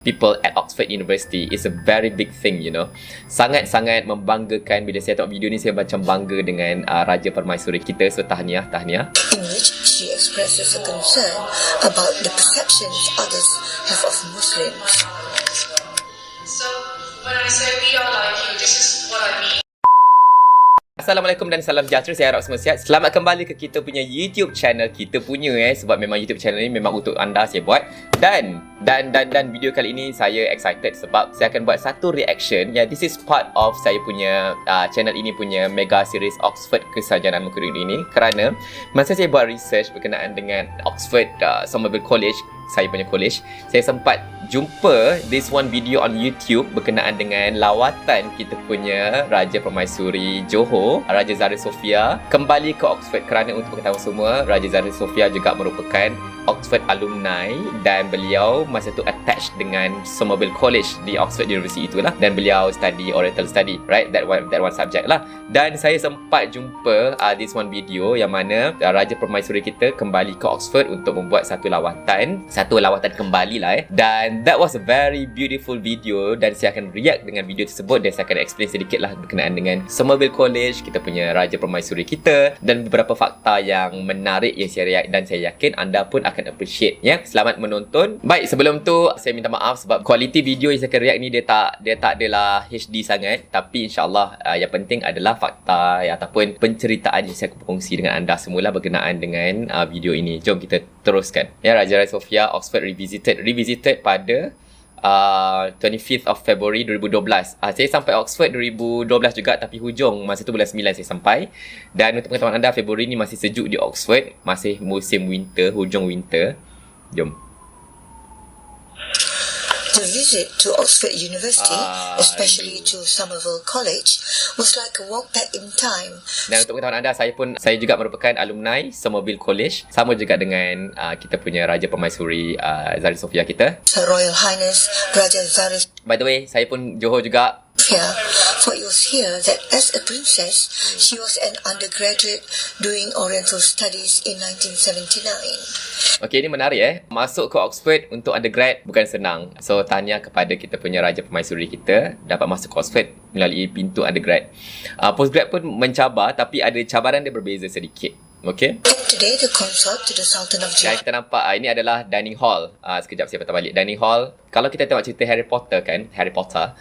people at Oxford University is a very big thing, you know. Sangat-sangat membanggakan bila saya tengok video ni, saya macam bangga dengan Raja Permaisuri kita. So tahniah. In which she expresses a concern about the perceptions others have of Muslims. So when I say we are like you, this is what I mean. Assalamualaikum dan salam sejahtera, saya harap semua sihat. Selamat kembali ke kita punya YouTube channel. Kita punya sebab memang YouTube channel ni memang untuk anda saya buat. Dan video kali ini saya excited sebab saya akan buat satu reaction. This is part of saya punya channel ini punya mega series Oxford Kesarjanaan Muka Dunia ini. Kerana masa saya buat research berkenaan dengan Oxford Somerville College, saya punya college, saya sempat jumpa this one video on YouTube berkenaan dengan lawatan kita punya Raja Permaisuri Johor, Raja Zahra Sofia, kembali ke Oxford. Kerana untuk pengetahuan semua, Raja Zahra Sofia juga merupakan Oxford alumni dan beliau masa tu attached dengan Somerville College di Oxford University itulah, dan beliau study Oriental Study, right? That one subject lah. Dan saya sempat jumpa this one video yang mana Raja Permaisuri kita kembali ke Oxford untuk membuat satu lawatan kembali lah Dan that was a very beautiful video, dan saya akan react dengan video tersebut dan saya akan explain sedikit lah berkenaan dengan Somerville College, kita punya Raja Permaisuri kita, dan beberapa fakta yang menarik yang saya react, dan saya yakin anda pun akan appreciate ya. Selamat menonton. Baik, sebelum tu saya minta maaf sebab kualiti video yang saya akan react ni dia tak adalah HD sangat, tapi insyaAllah yang penting adalah fakta ataupun penceritaan yang saya akan berkongsi dengan anda semula berkenaan dengan video ini. Jom kita teruskan. Raja Zahra Sofia Oxford Revisited pada 25th of February 2012. Saya sampai Oxford 2012 juga, tapi hujung masa tu bulan 9 saya sampai. Dan untuk pengetahuan anda, Februari ni masih sejuk di Oxford, masih musim winter, hujung winter. Jom. The visit to Oxford University, especially to Somerville College, was like a walk back in time. Dan untuk pengetahuan anda, saya juga merupakan alumni Somerville College, sama juga dengan kita punya Raja Permaisuri Zahra Sofia kita. Her Royal Highness Raja Zahra By the way, saya pun Johor juga. Sofia, for it was here that as a princess, she was an undergraduate doing Oriental Studies in 1979. Okey, ini menarik Masuk ke Oxford untuk undergrad bukan senang. So, tanya kepada kita punya Raja Permaisuri kita dapat masuk ke Oxford melalui pintu undergrad. Postgrad pun mencabar, tapi ada cabaran dia berbeza sedikit. Okay. Today, the consort to the Sultan of Dan Johor. kita nampak ini adalah dining hall. Sekejap saya patah balik. Dining hall, kalau kita tengok cerita Harry Potter kan, Harry Potter,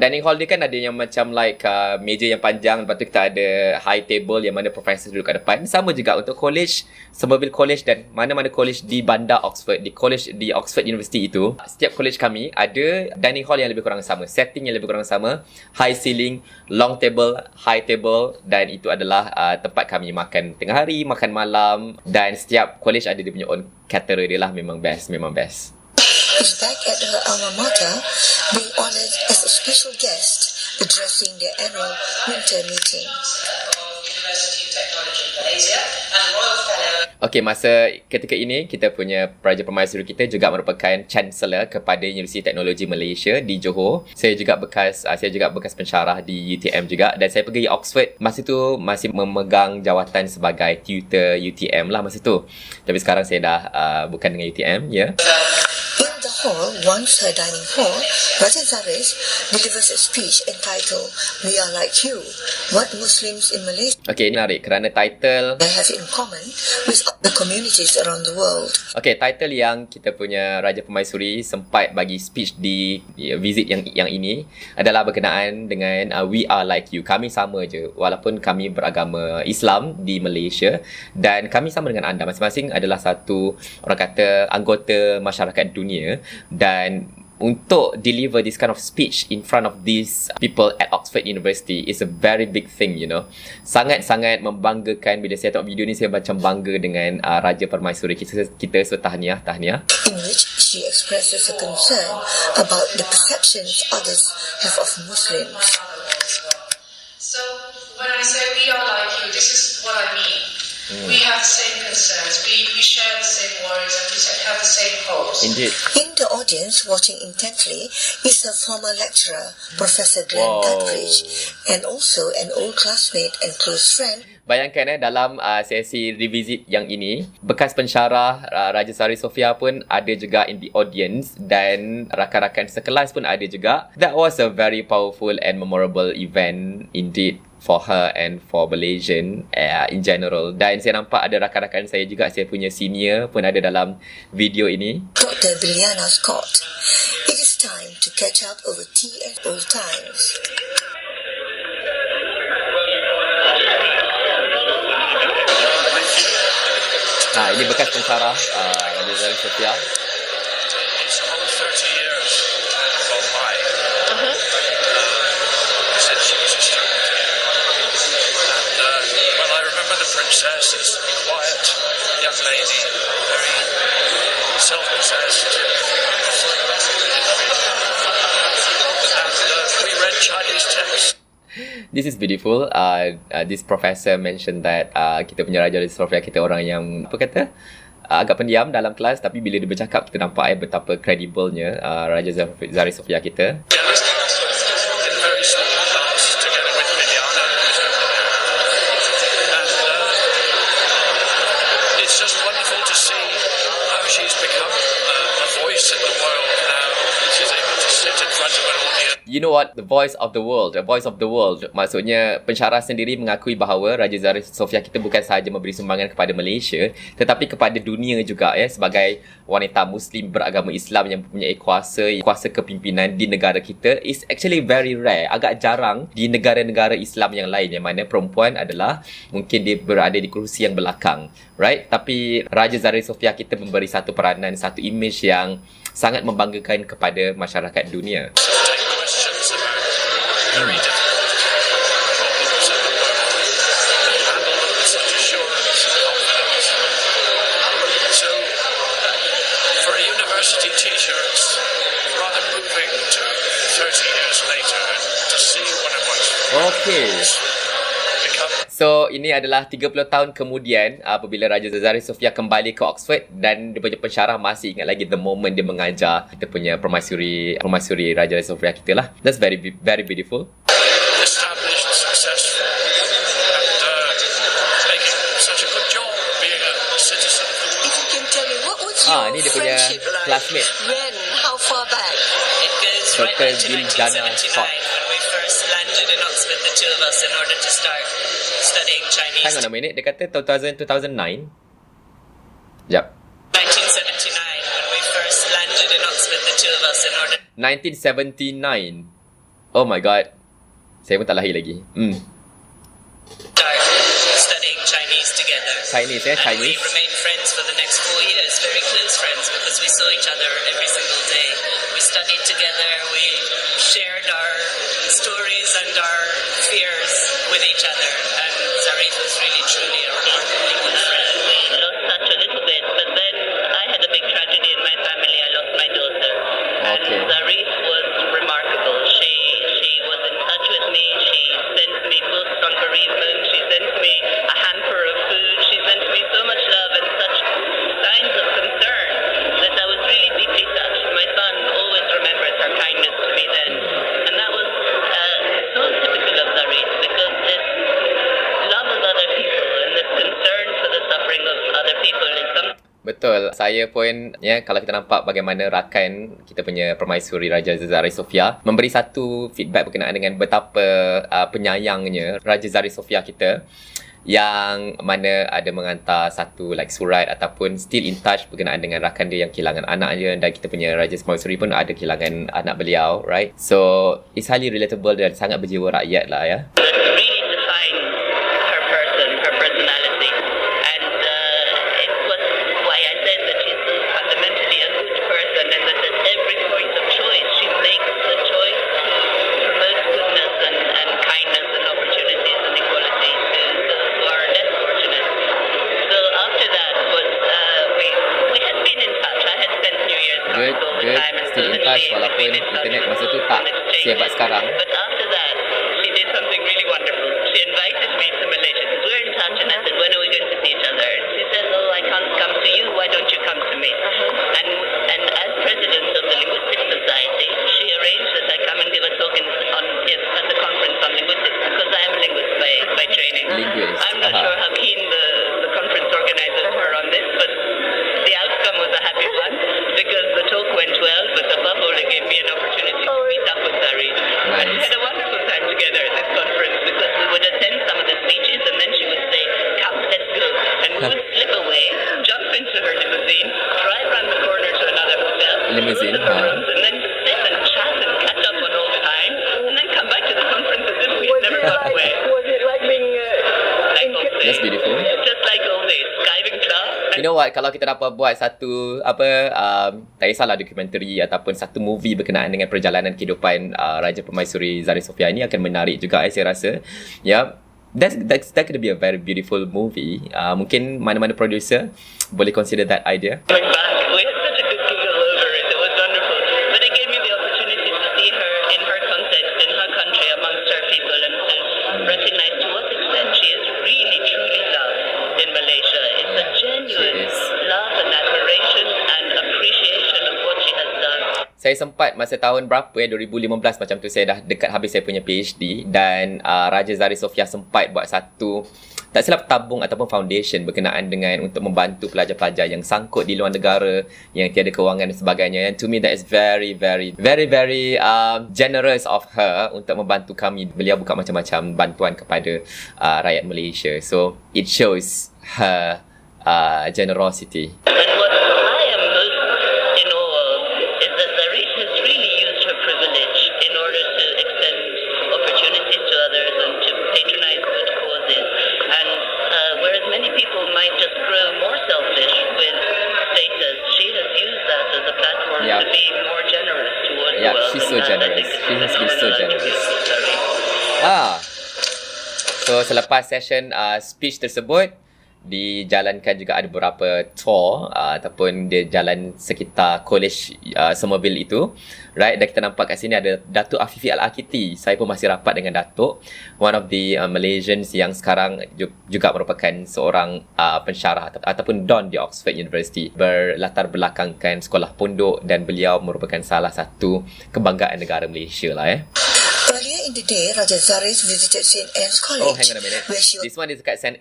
dining hall dia kan ada yang macam like meja yang panjang, lepas tu kita ada high table yang mana profesor duduk kat depan. Sama juga untuk college, Somerville College dan mana-mana college di bandar Oxford, di Oxford University itu. Setiap college kami ada dining hall yang lebih kurang sama, setting yang lebih kurang sama, high ceiling, long table, high table, dan itu adalah tempat kami makan tengah hari, makan malam, dan setiap college ada dia punya own caterer dia lah. Memang best. Is back at her alma mater, being honoured as a special guest, addressing their annual winter meeting. University of Technology Malaysia and Royal Fellow. Okey, masa ketika ini kita punya Raja Permaisuri kita juga merupakan Chancellor kepada Universiti Teknologi Malaysia di Johor. Saya juga bekas pensyarah di UTM juga, dan saya pergi Oxford masa tu masih memegang jawatan sebagai tutor UTM lah masa tu. Tapi sekarang saya dah bukan dengan UTM In the hall, once her dining hall, Raja Zahra delivers a speech entitled "We Are Like You: What Muslims in Malaysia Okey, ini menarik kerana title have in common with the communities around the world." Okey, title yang kita punya Raja Permaisuri sempat bagi speech di visit yang ini adalah berkenaan dengan We Are Like You. Kami sama je, walaupun kami beragama Islam di Malaysia, dan kami sama dengan anda. Masing-masing adalah satu, orang kata, anggota masyarakat dunia. Dan untuk deliver this kind of speech in front of these people at Oxford University is a very big thing, you know. Sangat-sangat membanggakan. Bila saya tengok video ni, saya macam bangga dengan Raja Permaisuri kita. So tahniah. In which she expresses a concern about the perceptions others have of Muslims. So when I say we are like you, this is what I mean. We have the same concerns. We share the same worries, and we have the same hopes. Indeed. In the audience, watching intently, is her former lecturer, Professor Glenn Duttridge, and also an old classmate and close friend. Bayangkan dalam sesi revisit yang ini, bekas pensyarah Raja Zari Sofia pun ada juga in the audience dan rakan-rakan sekelas pun ada juga. That was a very powerful and memorable event indeed for her and for Malaysian in general. Dan saya nampak ada rakan-rakan saya juga, saya punya senior pun ada dalam video ini. Dr. Biliana Scott. It is time to catch up over tea and old times. Ini bekas pensyarah Raja Zari Sofia. It's almost 30 years gone by since she was a student here. And, well, I remember the princess as a quiet young lady, very self-possessed. And we read Chinese texts. This is beautiful. This professor mentioned that kita punya Raja Zari Sofia, kita orang yang agak pendiam dalam kelas, tapi bila dia bercakap kita nampak betapa kredibelnya Raja Zari Sofia kita. It's just wonderful to see how she's become a voice in the world now. She's able to sit in front of an audience. You know what? The voice of the world. The voice of the world. Maksudnya pensyarah sendiri mengakui bahawa Raja Zari Sofia kita bukan sahaja memberi sumbangan kepada Malaysia, tetapi kepada dunia juga sebagai wanita Muslim beragama Islam yang mempunyai kuasa kepimpinan di negara kita. Is actually very rare. Agak jarang di negara-negara Islam yang lain yang mana perempuan adalah mungkin dia berada di kerusi yang belakang. Right? Tapi Raja Zari Sofia kita memberi satu peranan, satu image yang sangat membanggakan kepada masyarakat dunia. Very difficult problems in the world, handle them with such assurance and confidence. So, for a university teacher, it's rather moving to 30 years later and to see one of my friends become. So, ini adalah 30 tahun kemudian apabila Raja Zari Sofia kembali ke Oxford dan dia punya pensyarah masih ingat lagi the moment dia mengajar kita punya permaisuri Raja Zari Sofia kita lah. That's very very beautiful. Established, successful, and making such a good job being a citizen of the world. If you can tell me, what was your Ni dia punya friendship like? classmate. When? How far back? It goes right Dr. back to Biliana 1979 Scott. when we first landed in Oxford, the two of us, in order to start studying Chinese. Hang on a minute, dia kata 2009. Jap. 1979 when we first landed in Oxford, the two of us, in order 1979. Oh my god. Saya pun tak lahir lagi. to start studying Chinese together. Chinese, And we Chinese. remained friends for the next 4 years, very close friends, because we saw each other every single day. We studied together, we shared our stories and our fears with each other, and Zarif was really truly a remarkably good friend. We lost touch a little bit, but then I had a big tragedy in my family. I lost my daughter. Okay. And Zarif was remarkable. She was in touch with me. She sent me books on bereavement. She sent me a hamper of food. She sent me so much love and such signs of concern that I was really deeply touched. My son always remembers her kindness to me then. And that was so typical of Zarif, because this love of other people and this concern for the suffering of other people is something. Betul. Saya pun kalau kita nampak bagaimana rakan kita punya permaisuri Raja Zari Sofia memberi satu feedback berkenaan dengan betapa penyayangnya Raja Zari Sofia kita, yang mana ada mengantar satu surat ataupun still in touch berkenaan dengan rakan dia yang kehilangan anaknya, dan kita punya Raja Permaisuri pun ada kehilangan anak beliau, right? So it's highly relatable dan sangat berjiwa rakyat lah ya. That really defines her person, her personality. And it was why I said that she's so fundamentally a good person, and that at every point of choice, she makes the choice to promote goodness and kindness and opportunities and equality to those who are less fortunate. So after that was, we had been in touch. I had spent New Year's Good, all the good. time, and Still in touch walaupun internet masa tu tak sehebat sekarang. But after that, she did something really wonderful. She invited me to Malaysia because we're in touch, and I said, when are we going to see each other? And she said, oh, I can't come to you. Why don't you come to me? And as president of the Linguistic Society, she arranged that I come and give a talk at the conference on linguistics, because I am a linguist by training. Linguist, I'm not aha. conference and then sit and chat and catch up on old times and then come back to the conference as if we'd never gone away. Was it like being Like old days. That's beautiful. Just like old days. Skiving club. You know what, kalau kita dapat buat satu tak kisahlah dokumentari ataupun satu movie berkenaan dengan perjalanan kehidupan Raja Permaisuri Zari Sofia ini akan menarik juga saya rasa. Yeah. That could be a very beautiful movie. Mungkin mana-mana producer boleh consider that idea. Coming back, we had such a good giggle over it. It was wonderful. But it gave me the opportunity to see her in her context, in her country, amongst her people, and to recognize to what extent she is really, truly loved in Malaysia. It's a genuine love and admiration and appreciation of what she has done. Saya sempat masa tahun berapa 2015 macam tu, saya dah dekat habis saya punya PhD, dan Raja Zari Sofia sempat buat satu, tak silap, tabung ataupun foundation berkenaan dengan untuk membantu pelajar-pelajar yang sangkut di luar negara, yang tiada kewangan dan sebagainya. And to me that is very generous of her untuk membantu kami. Beliau buka macam-macam bantuan kepada rakyat Malaysia. So it shows her generosity. And what I am most in awe of is that Zarish has really used her privilege in order to extend opportunities to others and to patronize good causes. And whereas many people might just grow more selfish with status, she has used that as a platform Yeah. to be more generous towards the Yeah, world. she's so And I generous. think it's She has been so phenomenal generous. attribute. So selepas session speech tersebut, dijalankan juga ada beberapa tour ataupun dia jalan sekitar college Somerville itu, right? Dan kita nampak kat sini ada Datuk Afifi Al-Akiti. Saya pun masih rapat dengan Datuk, one of the Malaysians yang sekarang juga merupakan seorang pensyarah ataupun don di Oxford University, berlatar belakangkan sekolah pondok, dan beliau merupakan salah satu kebanggaan negara Malaysia lah. Earlier in the day, Raja Zaris visited St. Anne's College. Oh, hang on a minute. Where she This one is dekat St.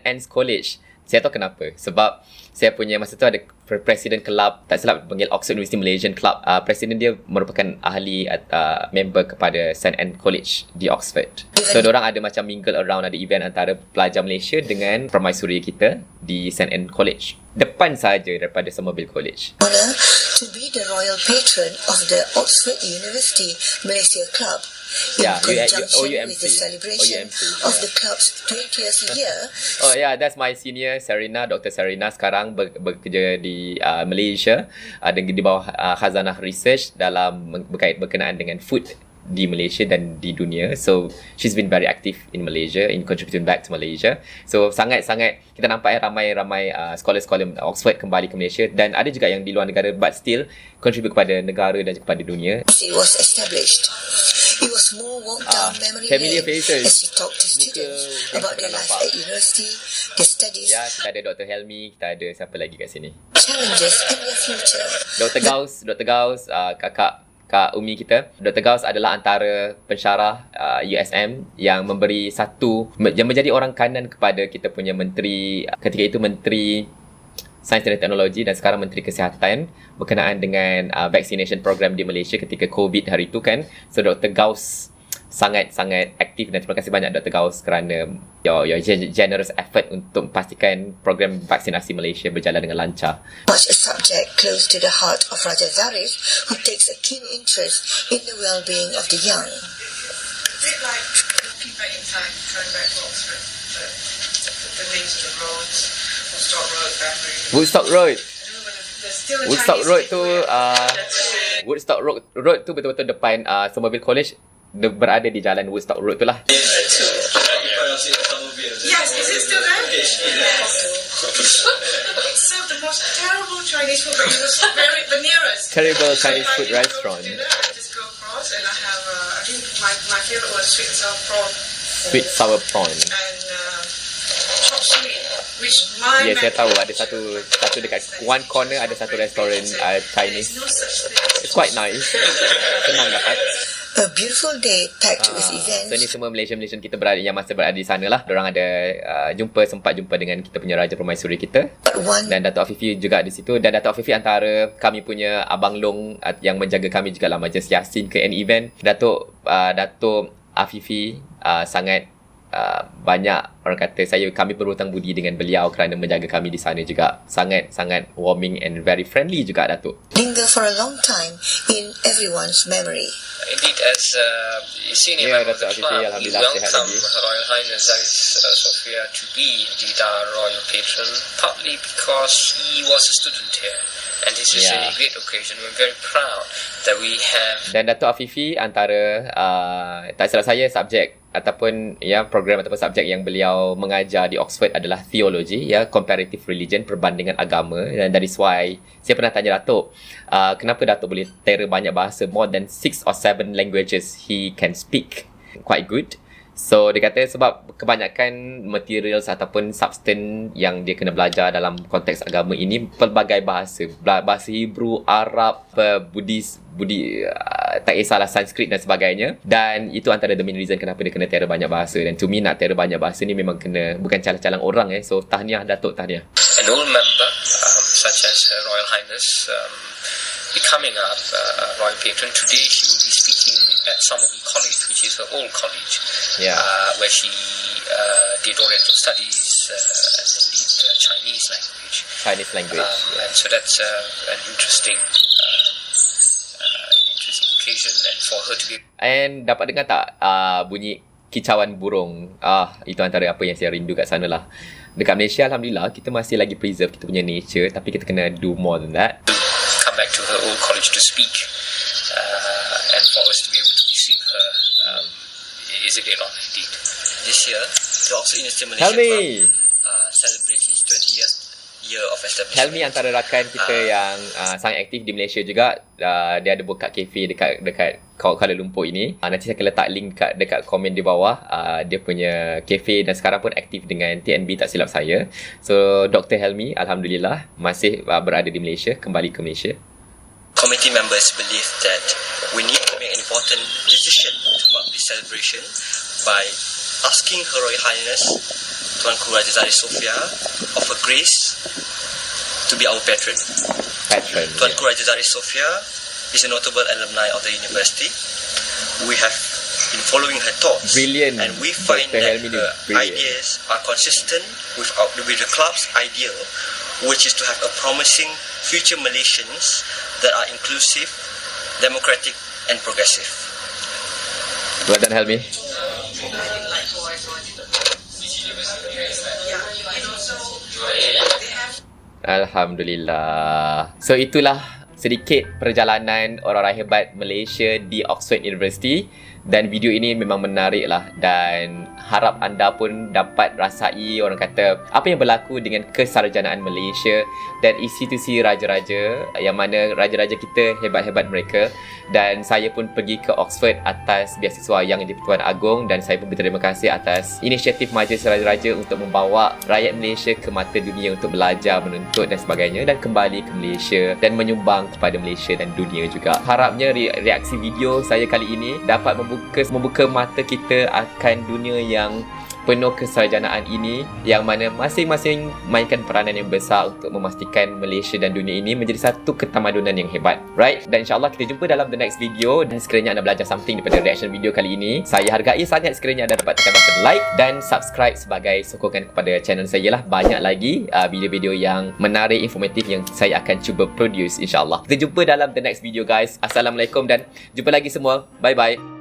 Anne's College. Saya tahu kenapa. Sebab saya punya masa tu ada presiden kelab, tak silap panggil Oxford University Malaysian Club. Presiden dia merupakan ahli member kepada St. Anne's College di Oxford. So, diorang ada macam mingle around, ada event antara pelajar Malaysia dengan permaisuri kita di St. Anne's College. Depan saja daripada Somerville College. honor to be the royal patron of the Oxford University Malaysia Club. In Yeah, conjunction OUMC. with the celebration OUMC, of yeah. the club's 20th year. Oh yeah, that's my senior Serena, Dr. Serena, sekarang bekerja di Malaysia dengan di bawah Khazanah Research dalam berkenaan dengan food di Malaysia dan di dunia. So she's been very active in Malaysia, in contributing back to Malaysia. So sangat-sangat kita nampak ramai scholar-scholar Oxford kembali ke Malaysia, dan ada juga yang di luar negara but still contribute kepada negara dan kepada dunia. It was established. It was more walk down memory familiar lane faces. as she talked to students yang about their pernah life nampak. at university, their studies, Ya, kita ada Dr. Helmi, kita ada siapa lagi kat sini? challenges and their future. Dr. Gauss, Kak Umi kita. Dr. Gauss adalah antara pensyarah USM yang memberi yang menjadi orang kanan kepada kita punya menteri, ketika itu Menteri Sains dan Teknologi dan sekarang Menteri Kesihatan, berkenaan dengan vaccination program di Malaysia ketika COVID hari itu kan. So Dr. Gauss sangat-sangat aktif, dan terima kasih banyak Dr. Gauss kerana your generous effort untuk memastikan program vaksinasi Malaysia berjalan dengan lancar. Much a subject close to the heart of Raja Zarif, who takes a keen interest in the well-being of the young. Is it like looking back in time, going back to Oxford, the names of the roads, Woodstock Road, Battery? Woodstock Road. I don't know whether there's still a Woodstock Chinese Road name tu for it. Woodstock Road tu betul-betul depan Somerville College. Dia berada di jalan Woodstock Road tu lah. Yes, is it still there? Yes. It served the most terrible Chinese food, but it was the nearest. Terrible So Chinese if I food didn't go restaurant. for dinner, I just go across and I have, I think my favorite was sweet and sour prawn. Sweet sour prawn. And chop suey, which my Ya, saya tahu ada satu dekat one corner ada satu restoran Chinese. There's no such thing. It's quite nice. Senang dapat. A beautiful day packed with So events. ni semua Malaysian kita yang masih berada di sana lah. Diorang ada sempat jumpa dengan kita punya Raja Permaisuri kita. One Dan Datuk Afifi juga di situ. Dan Datuk Afifi antara kami punya Abang Long yang menjaga kami juga lah Majlis Yasin ke any event. Datuk Afifi sangat banyak orang kata kami berhutang budi dengan beliau kerana menjaga kami di sana juga. Sangat warming and very friendly juga Datuk. Linger for a long time in everyone's memory. Indeed, as senior member of the Datuk club, Afifi, we Alhamdulillah sihat welcome lagi. Her Royal Highness Zaid Sofia to be indeed our royal patron, partly because he was a student here. And this is a great occasion. We're very proud that we have. Dan Datuk Afifi antara tak salah saya subjek ataupun program ataupun subjek yang beliau mengajar di Oxford adalah theology, comparative religion, perbandingan agama. Dan that is why saya pernah tanya Datuk, kenapa Datuk boleh terror banyak bahasa, more than 6 or 7 languages he can speak quite good. So dia kata sebab kebanyakan materials ataupun substance yang dia kena belajar dalam konteks agama ini pelbagai bahasa Hebrew, Arab, Buddhis, tak kisahlah Sanskrit dan sebagainya. Dan itu antara the main reason kenapa dia kena terror banyak bahasa. Dan to me nak terror banyak bahasa ni memang kena, bukan calang-calang orang So tahniah Datuk, tahniah. An old member such as Her Royal Highness becoming our royal patron. Today she will be speaking at Somerville College, which is her old college, where she did Oriental Studies and indeed Chinese language. And so that's an interesting occasion, and for her to be. And dapat dengar tak bunyi kicauan burung? Itu antara apa yang saya rindu kat sana lah. Dekat Malaysia Alhamdulillah kita masih lagi preserve kita punya nature, tapi kita kena do more than that. Come back to her old college to speak, and for us to be able to receive her is a great honor indeed. This year, the Oxford University Malaysia Club celebrates its 20th year of establishment. Helmi antara rakan kita yang sangat aktif di Malaysia juga. Dia ada buka kafe dekat Kuala Lumpur ini. Nanti saya akan letak link dekat komen di bawah. Dia punya kafe dan sekarang pun aktif dengan TNB tak silap saya. So Dr. Helmi Alhamdulillah masih berada di Malaysia, kembali ke Malaysia. Committee members believe that we need to make an important decision to mark this celebration by asking Her Royal Highness Tuanku Raja Zahid Sofia of her grace to be our patron. Tuanku Raja Zahid Sofia is a notable alumni of the university. We have been following her thoughts, Brilliant. and we find Dr. that Helmi her brilliant. ideas are consistent with the club's ideal, which is to have a promising future Malaysians that are inclusive, democratic and progressive. Well done Helmi. Alhamdulillah. So itulah sedikit perjalanan orang-orang hebat Malaysia di Oxford University. Dan video ini memang menarik lah, dan harap anda pun dapat rasai orang kata apa yang berlaku dengan kesarjanaan Malaysia dan institusi raja-raja, yang mana raja-raja kita hebat-hebat mereka. Dan saya pun pergi ke Oxford atas beasiswa Yang di-Pertuan Agong, dan saya pun berterima kasih atas inisiatif Majlis Raja-Raja untuk membawa rakyat Malaysia ke mata dunia untuk belajar, menuntut dan sebagainya, dan kembali ke Malaysia dan kepada Malaysia dan dunia juga. Harapnya reaksi video saya kali ini dapat membuka mata kita akan dunia yang penuh kesarjanaan ini, yang mana masing-masing mainkan peranan yang besar untuk memastikan Malaysia dan dunia ini menjadi satu ketamadunan yang hebat. Right? Dan insyaAllah kita jumpa dalam the next video. Dan sekiranya anda belajar something daripada reaction video kali ini, saya hargai sangat sekiranya anda dapat tekan button like dan subscribe sebagai sokongan kepada channel saya lah. Banyak lagi video-video yang menarik, informatif yang saya akan cuba produce insyaAllah. Kita jumpa dalam the next video guys. Assalamualaikum dan jumpa lagi semua. Bye-bye.